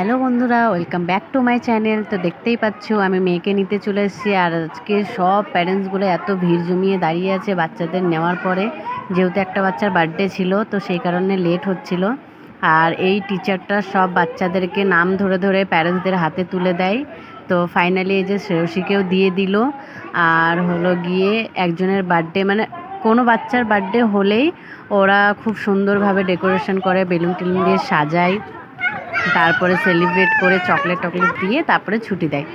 Hello বন্ধুরা, welcome back to my channel. তো দেখতেই পাচ্ছ আমি মেয়েকে নিতে চলে এসেছি। আর আজকে সব প্যারেন্টসগুলো এত ভিড় জমিয়ে দাঁড়িয়ে আছে বাচ্চাদের নেওয়ার পরে, যেহেতু একটা বাচ্চার বার্থডে ছিল তো সেই কারণে লেট হচ্ছিল। আর এই টিচারটা সব বাচ্চাদেরকে নাম ধরে ধরে প্যারেন্টসদের হাতে তুলে দেয়। তো ফাইনালি এই যে শ্রেয়সীকেও দিয়ে দিল। আর হলো গিয়ে একজনের বার্থডে, মানে কোনো বাচ্চার বার্থডে হলেই ওরা খুব সুন্দরভাবে ডেকোরেশন করে, বেলুন টেলুন দিয়ে সাজায়, তারপরে সেলিব্রেট করে চকলেট টকলেট দিয়ে তারপরে ছুটি দেয়।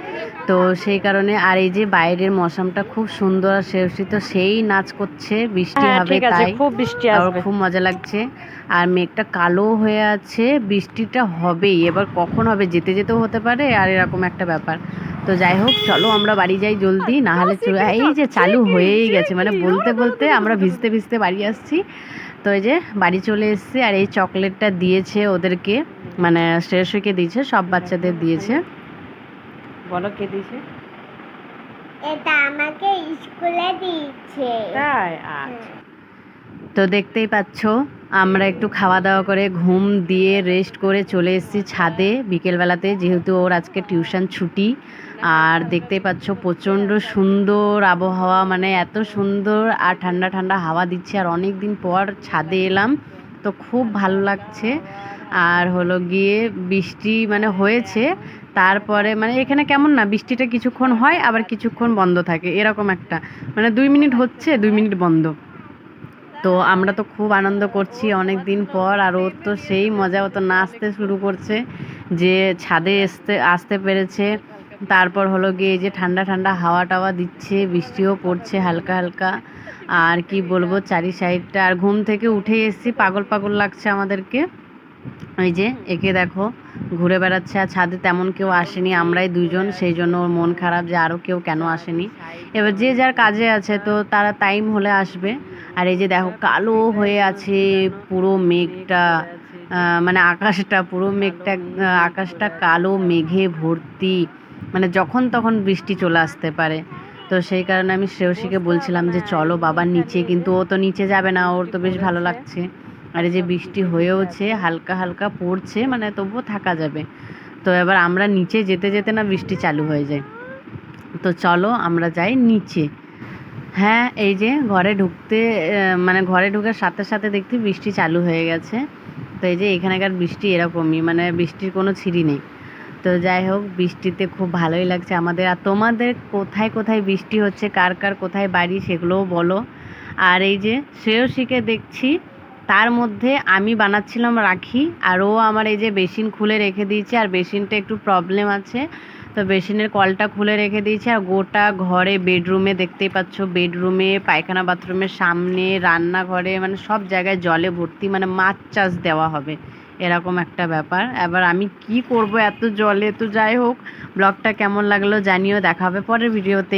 তো সেই কারণে আর এই যে বাইরের মৌসুমটা খুব সুন্দর, আর শ্রেয়সী তো সেই নাচ করছে, বৃষ্টি হবে তাই, খুব বৃষ্টি আর আসবে। খুব মজা লাগছে। আর মেঘটা কালো হয়ে আছে, বৃষ্টিটা হবেই, এবার কখন হবে, যেতে যেতেও হতে পারে, আর এরকম একটা ব্যাপার। তো যাই হোক, চলো আমরা বাড়ি যাই জলদি, না হলে এই যে চালু হয়েই গেছে, মানে বলতে বলতে আমরা ভিজতে ভিজতে বাড়ি আসছি। তো এই যে বাড়ি চলে এসেছি। আর এই চকলেটটা দিয়েছে ওদেরকে, মানে শ্রেয়সীকে দিয়েছে, সব বাচ্চাদের দিয়েছে। বলো কে দিয়েছে? এটা আমাকে স্কুলে দিয়েছে। তাই? আচ্ছা। তো দেখতেই পাচ্ছ আমরা একটু খাওয়া দাওয়া করে ঘুম দিয়ে রেস্ট করে চলে এসেছি ছাদে বিকেলবেলাতে, যেহেতু ওর আজকে টিউশন ছুটি। আর দেখতেই পাচ্ছ প্রচণ্ড সুন্দর আবহাওয়া, মানে এত সুন্দর, আর ঠান্ডা ঠান্ডা হাওয়া দিচ্ছে। আর অনেক দিন পর ছাদে এলাম, তো খুব ভালো লাগছে। আর হলো গিয়ে বৃষ্টি মানে হয়েছে, তারপরে মানে এখানে কেমন না, বৃষ্টিটা কিছুক্ষণ হয় আবার কিছুক্ষণ বন্ধ থাকে, এরকম একটা, মানে 2 মিনিট হচ্ছে 2 মিনিট বন্ধ। তো আমরা তো খুব আনন্দ করছি অনেক দিন পর। আর ওর তো সেই মজা, ও তো নাচতে শুরু করছে যে ছাদে আসতে পেরেছে। তারপর হলো গিয়ে এই যে ঠান্ডা ঠান্ডা হাওয়া টাওয়া দিচ্ছে, বৃষ্টিও পড়ছে হালকা হালকা। আর কি বলবো, চারি সাইডটা, আর ঘুম থেকে উঠে এসেছি, পাগল পাগল লাগছে আমাদেরকে। এই যে একে দেখো ঘুরে বেড়াচ্ছে, আর ছাদে তেমন কেউ আসেনি, আমরাই দুজন, সেই জন্য ওর মন খারাপ যে আরও কেউ কেন আসেনি। এবার যে যার কাজে আছে, তো তারা টাইম হলে আসবে। আর এই যে দেখো কালো হয়ে আছে পুরো মেঘটা, মানে আকাশটা, পুরো মেঘটা, আকাশটা কালো মেঘে ভর্তি, মানে যখন তখন বৃষ্টি চলে আসতে পারে। তো সেই কারণে আমি শ্রেয়সীকে বলছিলাম যে চলো বাবা নিচে, কিন্তু ও তো নিচে যাবে না, ওর তো বেশ ভালো লাগছে। আর এই যে বৃষ্টি হয়েওছে, হালকা হালকা পড়ছে, মানে তবুও থাকা যাবে। তো এবার আমরা নিচে যেতে যেতে না বৃষ্টি চালু হয়ে যায়। তো চলো আমরা যাই নিচে। হ্যাঁ, এই যে ঘরে ঢুকতে, মানে ঘরে ঢুকার সাথে সাথে দেখতে বৃষ্টি চালু হয়ে গেছে। তো এই যে এখানকার বৃষ্টি এরকমই, মানে বৃষ্টির কোনো ছিঁড়ি নেই। তো যাই হোক, বৃষ্টিতে খুব ভালোই লাগছে আমাদের। আর তোমাদের কোথায় কোথায় বৃষ্টি হচ্ছে, কার কার কোথায় বাড়ি, সেগুলোও বলো। আর এই যে শ্রেয়সীকে দেখছি, তার মধ্যে আমি বানাচ্ছিলাম রাখি, আর ও আমার এই যে বেসিন খুলে রেখে দিয়েছে, আর বেসিনটা একটু প্রবলেম আছে, তো বেসিনের কলটা খুলে রেখে দিয়েছে। আর গোটা ঘরে, বেডরুমে দেখতেই পাচ্ছ, বেডরুমে, পায়খানা বাথরুমের সামনে, রান্নাঘরে, মানে সব জায়গায় জলে ভর্তি, মানে মাছ চাষ দেওয়া হবে, এরকম একটা ব্যাপার। এবার আমি কি করব এত জলে। তো যাই হোক, ব্লগটা কেমন লাগলো জানিও, দেখা হবে পরের ভিডিওতে।